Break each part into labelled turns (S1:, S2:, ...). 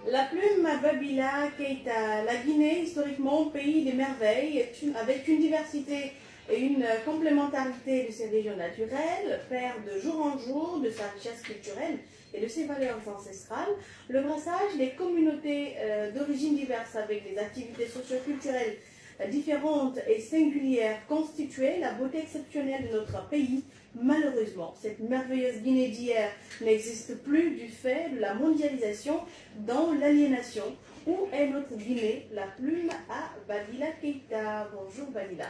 S1: La plume Babila Keïta, la Guinée, historiquement pays des merveilles, avec une diversité et une complémentarité de ses régions naturelles, perd de jour en jour de sa richesse culturelle et de ses valeurs ancestrales. Le brassage des communautés d'origine diverses avec des activités socio-culturelles différentes et singulières constituait la beauté exceptionnelle de notre pays. Malheureusement, cette merveilleuse Guinée d'hier n'existe plus du fait de la mondialisation dans l'aliénation. Où est notre Guinée? La plume à Babila Keïta. Bonjour Babila.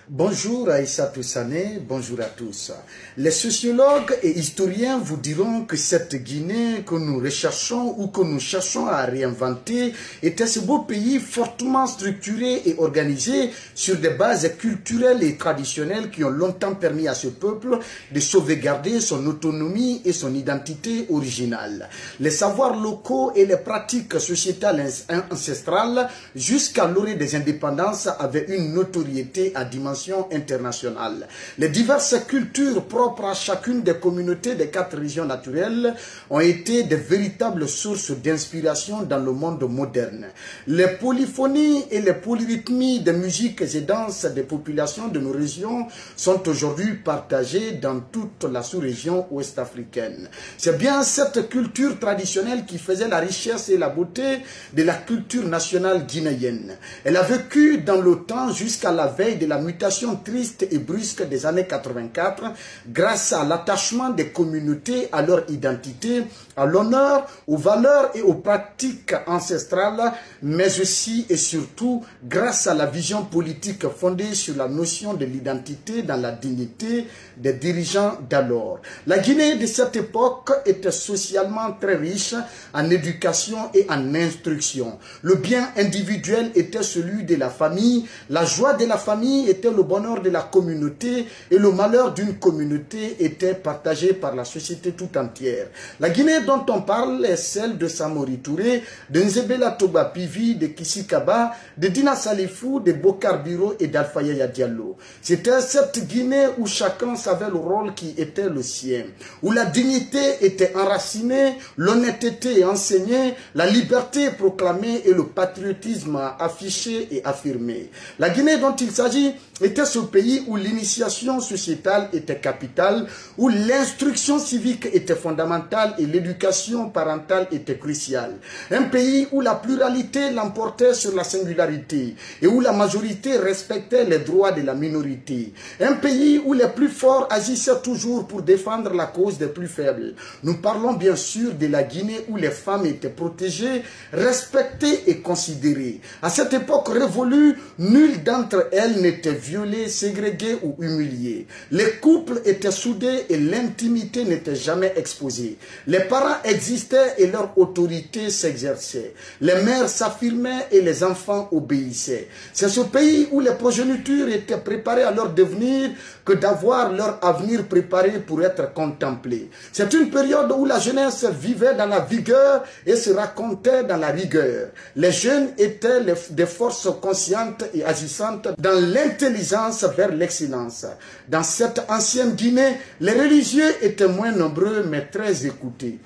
S2: Bonjour Aïssatou Sané, bonjour à tous. Les sociologues et historiens vous diront que cette Guinée que nous recherchons ou que nous cherchons à réinventer était ce beau pays fortement structuré et organisé sur des bases culturelles et traditionnelles qui ont longtemps permis à ce peuple de sauvegarder son autonomie et son identité originale. Les savoirs locaux et les pratiques sociétales ancestrales jusqu'à l'orée des indépendances avaient une notoriété à dimension internationale. Les diverses cultures propres à chacune des communautés des 4 régions naturelles ont été de véritables sources d'inspiration dans le monde moderne. Les polyphonies et les polyrythmies des musiques et danses des populations de nos régions sont aujourd'hui partagées dans toute la sous-région ouest-africaine. C'est bien cette culture traditionnelle qui faisait la richesse et la beauté de la culture nationale guinéenne. Elle a vécu dans le temps jusqu'à la veille de la mutation triste et brusque des années 84 grâce à l'attachement des communautés à leur identité, à l'honneur, aux valeurs et aux pratiques ancestrales, mais aussi et surtout grâce à la vision politique fondée sur la notion de l'identité dans la dignité des dirigeants d'alors. La Guinée de cette époque était socialement très riche en éducation et en instruction. Le bien individuel était celui de la famille, la joie de la famille était le bonheur de la communauté et le malheur d'une communauté était partagé par la société tout entière. La Guinée dont on parle est celle de Samori Touré, de Nzebela Toba Pivi, de Kisikaba, de Dina Salifou, de Bokar Biro et d'Alpha Yaya Diallo. C'était cette Guinée où chacun savait le rôle qui était le sien, où la dignité était enracinée, l'honnêteté enseignée, la liberté proclamée et le patriotisme affiché et affirmé. La Guinée dont il s'agit était ce pays où l'initiation sociétale était capitale, où l'instruction civique était fondamentale et l'éducation parentale était cruciale. Un pays où la pluralité l'emportait sur la singularité et où la majorité respectait les droits de la minorité. Un pays où les plus forts agissaient toujours pour défendre la cause des plus faibles. Nous parlons bien sûr de la Guinée où les femmes étaient protégées, respectées et considérées. À cette époque révolue, nulle d'entre elles n'était violée, ségrégée ou humiliée. Les couples étaient soudés et l'intimité n'était jamais exposée. Les parents existaient et leur autorité s'exerçait. Les mères s'affirmaient et les enfants obéissaient. C'est ce pays où les progénitures étaient préparées à leur devenir que d'avoir leur avenir préparé pour être contemplé. C'est une période où la jeunesse vivait dans la vigueur et se racontait dans la rigueur. Les jeunes étaient des forces conscientes et agissantes dans l'intelligence vers l'excellence. Dans cette ancienne Guinée, les religieux étaient moins nombreux mais très écoutés.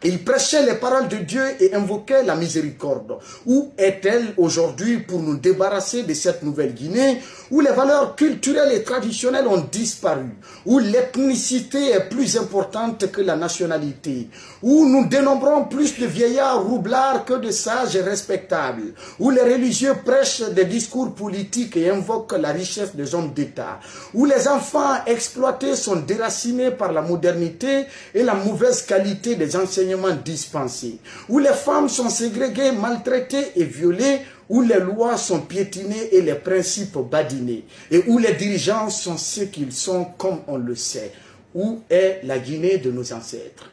S2: Ils prêchaient les paroles de Dieu et invoquaient la miséricorde. Où est-elle aujourd'hui pour nous débarrasser de cette nouvelle Guinée où les valeurs culturelles et traditionnelles ont disparu, où l'ethnicité est plus importante que la nationalité, où nous dénombrons plus de vieillards roublards que de sages respectables, où les religieux prêchent des discours politiques et invoquent la richesse des hommes d'État, où les enfants exploités sont déracinés par la modernité et la mauvaise qualité des enseignements dispensés, où les femmes sont ségrégées, maltraitées et violées, où les lois sont piétinées et les principes badinés, et où les dirigeants sont ceux qu'ils sont comme on le sait. Où est la Guinée de nos ancêtres?